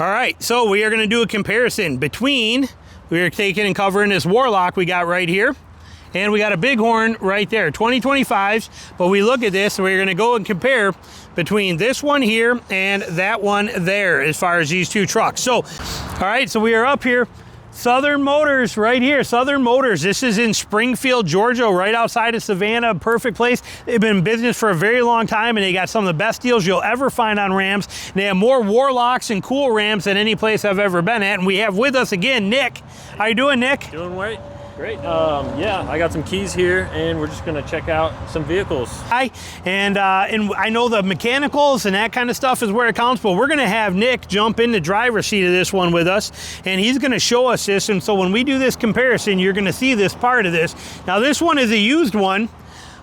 All right, so we are going to do a comparison between, we are taking and covering this Warlock we got right here, and we got a Bighorn right there, 2025s. But we look at this and we're going to go and compare between this one here and that one there as far as these two trucks. So, all right, so we are up here. Southern Motors right here, Southern Motors. This is in Springfield, Georgia, right outside of Savannah. Perfect place. They've been in business for a very long time, and they got some of the best deals you'll ever find on Rams. And they have more Warlocks and cool Rams than any place I've ever been at. And we have with us again, Nick. How you doing, Nick? Doing great. Great. Yeah, I got some keys here, and we're just going to check out some vehicles. Hi, and I know the mechanicals and that kind of stuff is where it counts, but we're going to have Nick jump in the driver's seat of this one with us, and he's going to show us this. And so when we do this comparison, you're going to see this part of this. Now, this one is a used one,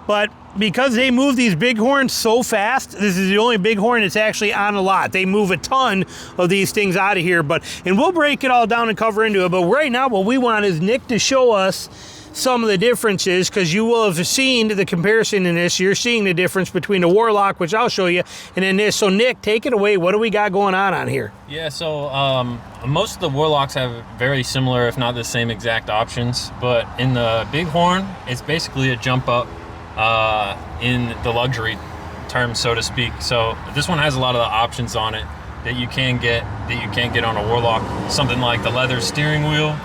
but because they move these Bighorns so fast, this is the only Bighorn that's actually on a lot. They move a ton of these things out of here, and we'll break it all down and cover into it. But right now, what we want is Nick to show us some of the differences, because you will have seen the comparison in this. You're seeing the difference between the Warlock, which I'll show you, and then this. So Nick, take it away. What do we got going on here? Yeah, so most of the Warlocks have very similar, if not the same exact options. But in the Bighorn, it's basically a jump up in the luxury term, so to speak. So this one has a lot of the options on it that you can't get on a Warlock. Something like the leather steering wheel.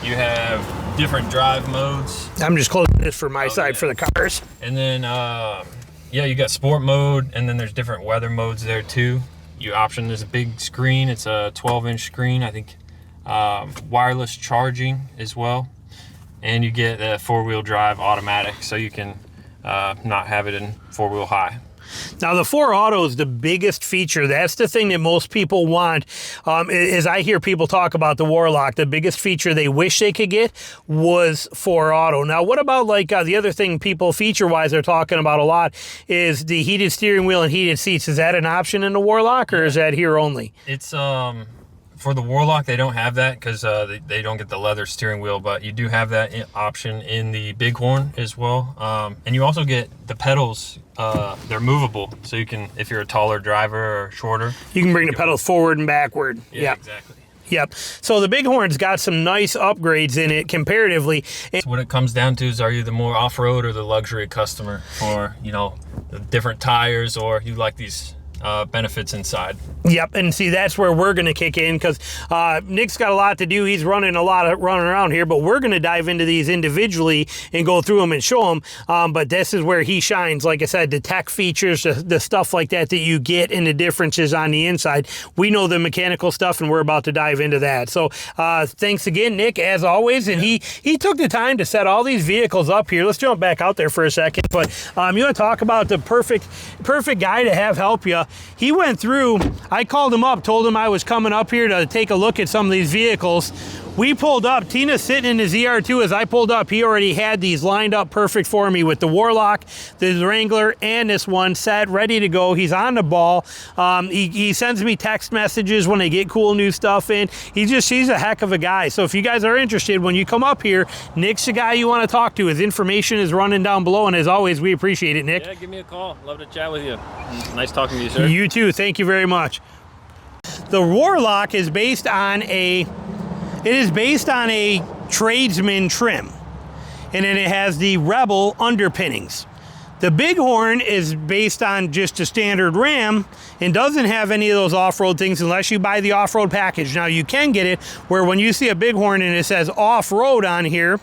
You have different drive modes. I'm just closing this for my side for the cars. And then yeah, you got sport mode, and then there's different weather modes there too. There's a big screen. It's a 12-inch screen, I think. Wireless charging as well, and you get a 4-wheel drive automatic, so you can not have it in 4-wheel high. Now, the 4Auto is the biggest feature. That's the thing that most people want. As I hear people talk about the Warlock, the biggest feature they wish they could get was 4Auto. Now, what about like the other thing people feature-wise are talking about a lot is the heated steering wheel and heated seats. Is that an option in the Warlock, or is that here only? It's for the Warlock, they don't have that because they don't get the leather steering wheel, but you do have that option in the Bighorn as well. And you also get the pedals. They're movable, so you can, if you're a taller driver or shorter, you can bring the pedals forward and backward. Yeah, exactly. Yep. So the Bighorn's got some nice upgrades in it comparatively. So what it comes down to is, are you the more off-road or the luxury customer, or the different tires, or you like these benefits inside? Yep, and see, that's where we're going to kick in, because Nick's got a lot to do. He's running around here, but we're going to dive into these individually and go through them and show them. But this is where he shines. Like I said, the tech features, the stuff like that you get, and the differences on the inside. We know the mechanical stuff, and we're about to dive into that. So thanks again, Nick, as always. And he took the time to set all these vehicles up here. Let's jump back out there for a second. But you want to talk about the perfect guy to have help you. He went through, I called him up, told him I was coming up here to take a look at some of these vehicles. We pulled up, Tina's sitting in the ZR2. As I pulled up, he already had these lined up perfect for me with the Warlock, the Wrangler, and this one set, ready to go. He's on the ball. He sends me text messages when they get cool new stuff in. He's a heck of a guy. So if you guys are interested, when you come up here, Nick's the guy you want to talk to. His information is running down below, and as always, we appreciate it, Nick. Yeah, give me a call. Love to chat with you. Nice talking to you, sir. You too. Thank you very much. The Warlock is based on a tradesman trim, and then it has the Rebel underpinnings. The Bighorn is based on just a standard Ram and doesn't have any of those off-road things unless you buy the off-road package. Now, you can get it where when you see a Bighorn and it says off-road on here,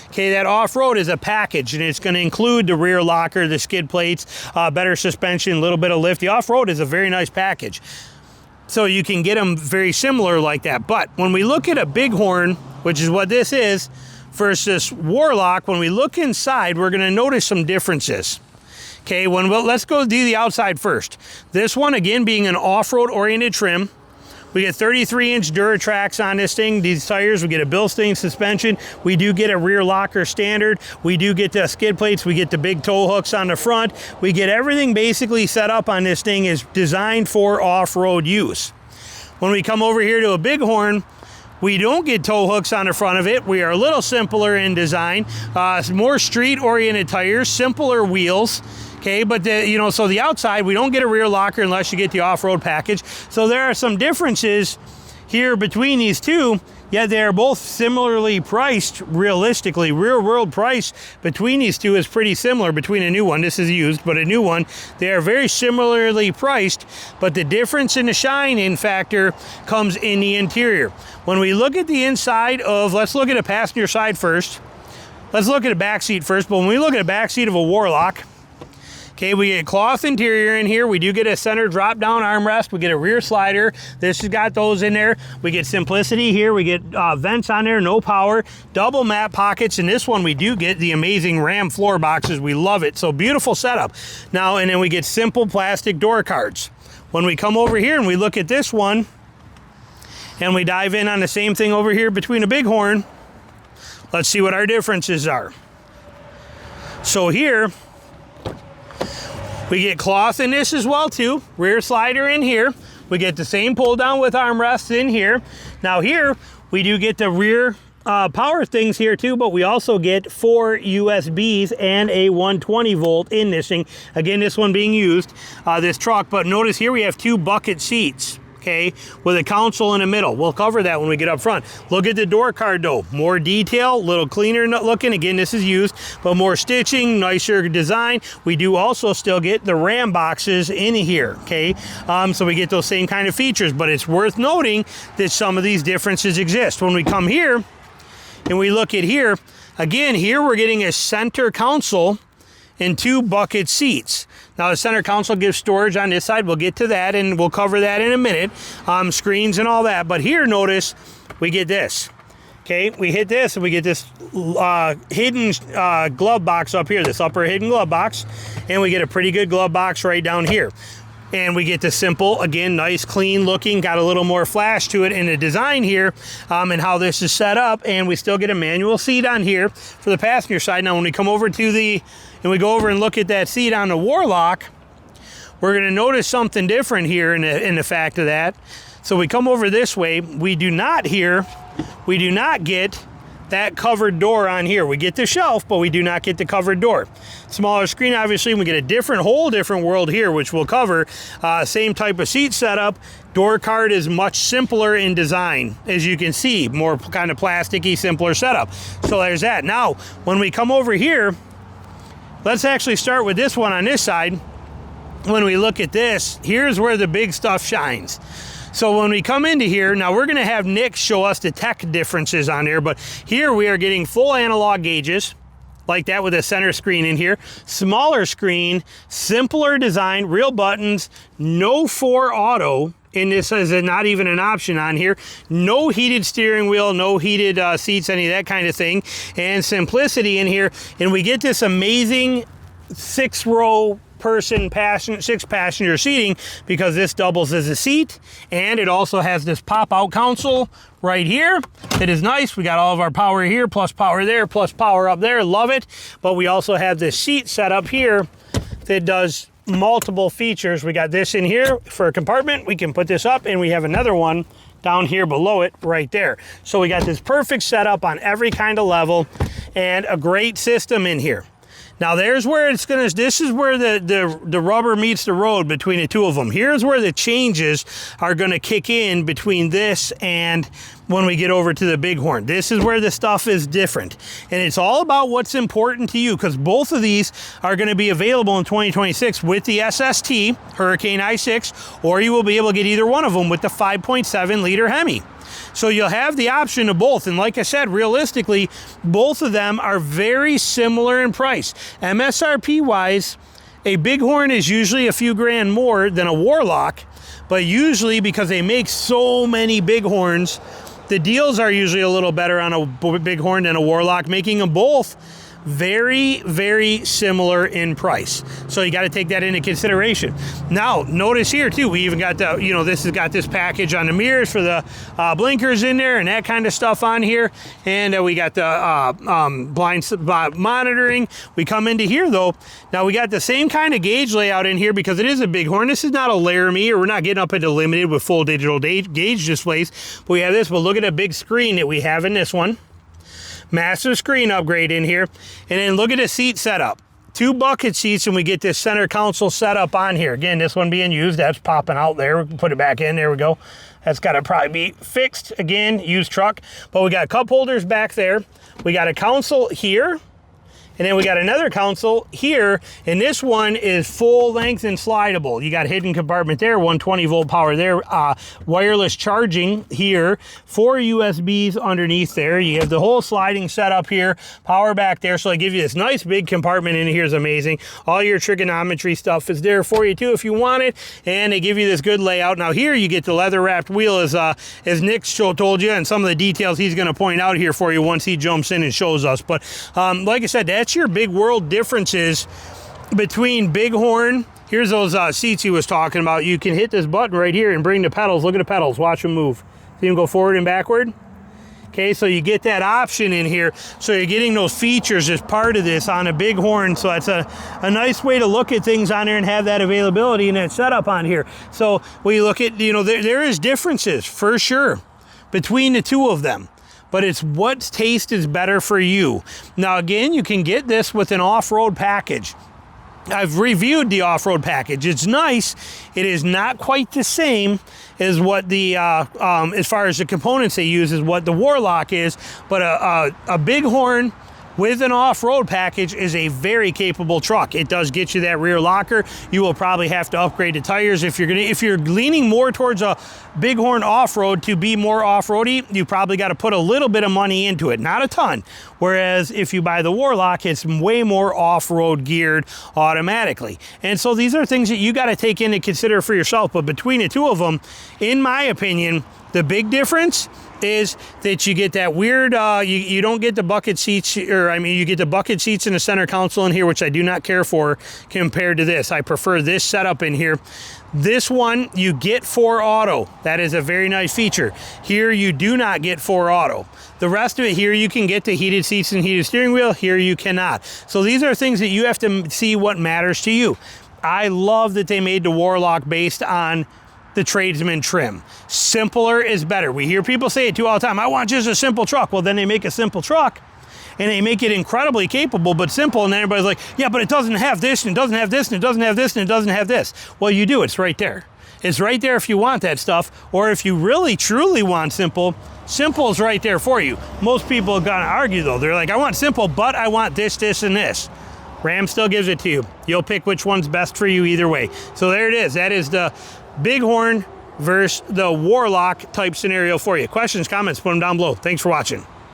okay, that off-road is a package, and it's going to include the rear locker, the skid plates, better suspension, a little bit of lift. The off-road is a very nice package. So you can get them very similar like that. But when we look at a Bighorn, which is what this is, versus Warlock, when we look inside, we're going to notice some differences. Okay, let's go do the outside first. This one, again, being an off-road oriented trim. We get 33-inch Duratrax on this thing. These tires, we get a Bilstein suspension. We do get a rear locker standard. We do get the skid plates. We get the big tow hooks on the front. We get everything basically set up on this thing is designed for off-road use. When we come over here to a Bighorn, we don't get tow hooks on the front of it. We are a little simpler in design. More street-oriented tires, simpler wheels. Okay, but so the outside, we don't get a rear locker unless you get the off-road package. So there are some differences here between these two, yet they are both similarly priced. Realistically, real world price between these two is pretty similar. Between a new one, this is used, but a new one, they are very similarly priced, but the difference in the shine-in factor comes in the interior. When we look at the inside of, let's look at the passenger side first. Let's look at the back seat first, but when we look at the back seat of a Warlock, okay, we get cloth interior in here. We do get a center drop-down armrest. We get a rear slider. This has got those in there. We get simplicity here. We get vents on there, no power, double mat pockets. And this one, we do get the amazing Ram floor boxes. We love it. So beautiful setup. Now, and then we get simple plastic door cards. When we come over here and we look at this one, and we dive in on the same thing over here between a Bighorn, let's see what our differences are. So here, we get cloth in this as well too. Rear slider in here. We get the same pull down with armrests in here. Now here, we do get the rear power things here too, but we also get 4 USBs and a 120 volt in this thing. Again, this one being used, this truck, but notice here we have 2 bucket seats. Okay, with a console in the middle. We'll cover that when we get up front. Look at the door card though. More detail, a little cleaner looking. Again, this is used, but more stitching, nicer design. We do also still get the Ram boxes in here, okay? So we get those same kind of features, but it's worth noting that some of these differences exist. When we come here and we look at here, again, here we're getting a center console and 2 bucket seats. Now the center console gives storage on this side. We'll get to that and we'll cover that in a minute. Screens and all that. But here, notice, we get this. Okay, we hit this and we get this hidden glove box up here, this upper hidden glove box. And we get a pretty good glove box right down here. And we get the simple, again, nice, clean looking, got a little more flash to it in the design here and how this is set up. And we still get a manual seat on here for the passenger side. Now, when we come over to the, and we go over and look at that seat on the Warlock, we're going to notice something different here in the fact of that. So we come over this way, we do not get that covered door on here. We get the shelf, but we do not get the covered door. Smaller screen, obviously, and we get a whole different world here, which we'll cover. Same type of seat setup. Door card is much simpler in design, as you can see. More kind of plasticky, simpler setup. So there's that. Now, when we come over here, let's actually start with this one on this side. When we look at this, here's where the big stuff shines. So when we come into here, now we're going to have Nick show us the tech differences on there, but here we are getting full analog gauges, like that with a center screen in here. Smaller screen, simpler design, real buttons, no 4 auto. And this is not even an option on here. No heated steering wheel, no heated seats, any of that kind of thing. And simplicity in here. And we get this amazing 6-row person 6-passenger seating, because this doubles as a seat, and it also has this pop-out console right here. It is nice. We got all of our power here, plus power there, plus power up there. Love it. But we also have this seat set up here that does multiple features. We got this in here for a compartment. We can put this up, and we have another one down here below it right there. So we got this perfect setup on every kind of level and a great system in here. Now there's where it's gonna, this is where the rubber meets the road between the two of them. Here's where the changes are gonna kick in between this and when we get over to the Bighorn. This is where the stuff is different. And it's all about what's important to you, because both of these are gonna be available in 2026 with the SST, Hurricane i6, or you will be able to get either one of them with the 5.7 liter Hemi. So you'll have the option of both. And like I said, realistically, both of them are very similar in price. MSRP wise, a Bighorn is usually a few grand more than a Warlock, but usually because they make so many Bighorns, the deals are usually a little better on a Bighorn than a Warlock, making them both very, very similar in price. So you got to take that into consideration. Now, notice here too, we even got the, this has got this package on the mirrors for the blinkers in there and that kind of stuff on here. And we got the blind spot monitoring. We come into here though. Now we got the same kind of gauge layout in here because it is a Bighorn. This is not a Laramie, or we're not getting up into limited with full digital gauge displays. But we have this, but look at a big screen that we have in this one. Massive screen upgrade in here. And then look at the seat setup. 2 bucket seats, and we get this center console set up on here. Again, this one being used, that's popping out there. We can put it back in, there we go. That's gotta probably be fixed, again, used truck. But we got cup holders back there. We got a console here. And then we got another console here, and this one is full length and slidable. You got a hidden compartment there, 120 volt power there, wireless charging here, 4 USBs underneath there. You have the whole sliding setup here, power back there, so they give you this nice big compartment in here is amazing. All your trigonometry stuff is there for you too if you want it, and they give you this good layout. Now here you get the leather wrapped wheel as Nick told you, and some of the details he's gonna point out here for you once he jumps in and shows us. But like I said, that's your big world differences between Bighorn. Here's those seats he was talking about. You can hit this button right here and bring the pedals. Look at the pedals. Watch them move. See them go forward and backward? Okay, so you get that option in here. So you're getting those features as part of this on a Bighorn. So that's a nice way to look at things on there and have that availability and that setup on here. So when you look at, you know, there is differences for sure between the two of them. But it's what taste is better for you. Now again, you can get this with an off-road package. I've reviewed the off-road package. It's nice. It is not quite the same as what the, as far as the components they use is what the Warlock is, but a Bighorn with an off-road package is a very capable truck. It does get you that rear locker. You will probably have to upgrade the tires if you're leaning more towards a Bighorn off-road to be more off-roady. You probably got to put a little bit of money into it, not a ton. Whereas if you buy the Warlock, it's way more off-road geared automatically. And so these are things that you got to take into consider for yourself. But between the two of them, in my opinion, the big difference is that you get that weird, you don't get the bucket seats, or I mean, you get the bucket seats in the center console in here, which I do not care for compared to this. I prefer this setup in here. This one, you get 4 auto. That is a very nice feature. Here, you do not get 4 auto. The rest of it here, you can get the heated seats and heated steering wheel. Here, you cannot. So these are things that you have to see what matters to you. I love that they made the Warlock based on the tradesman trim. Simpler is better. We hear people say it too all the time. I want just a simple truck. Well, then they make a simple truck and they make it incredibly capable but simple, and then everybody's like, yeah, but it doesn't have this, and it doesn't have this, and it doesn't have this, and it doesn't have this. Well, you do. It's right there. It's right there if you want that stuff, or if you really truly want simple, simple is right there for you. Most people are gonna argue though. They're like, I want simple, but I want this, this, and this. Ram still gives it to you. You'll pick which one's best for you either way. So there it is. That is the Bighorn versus the Warlock type scenario for you. Questions, comments, put them down below. Thanks for watching.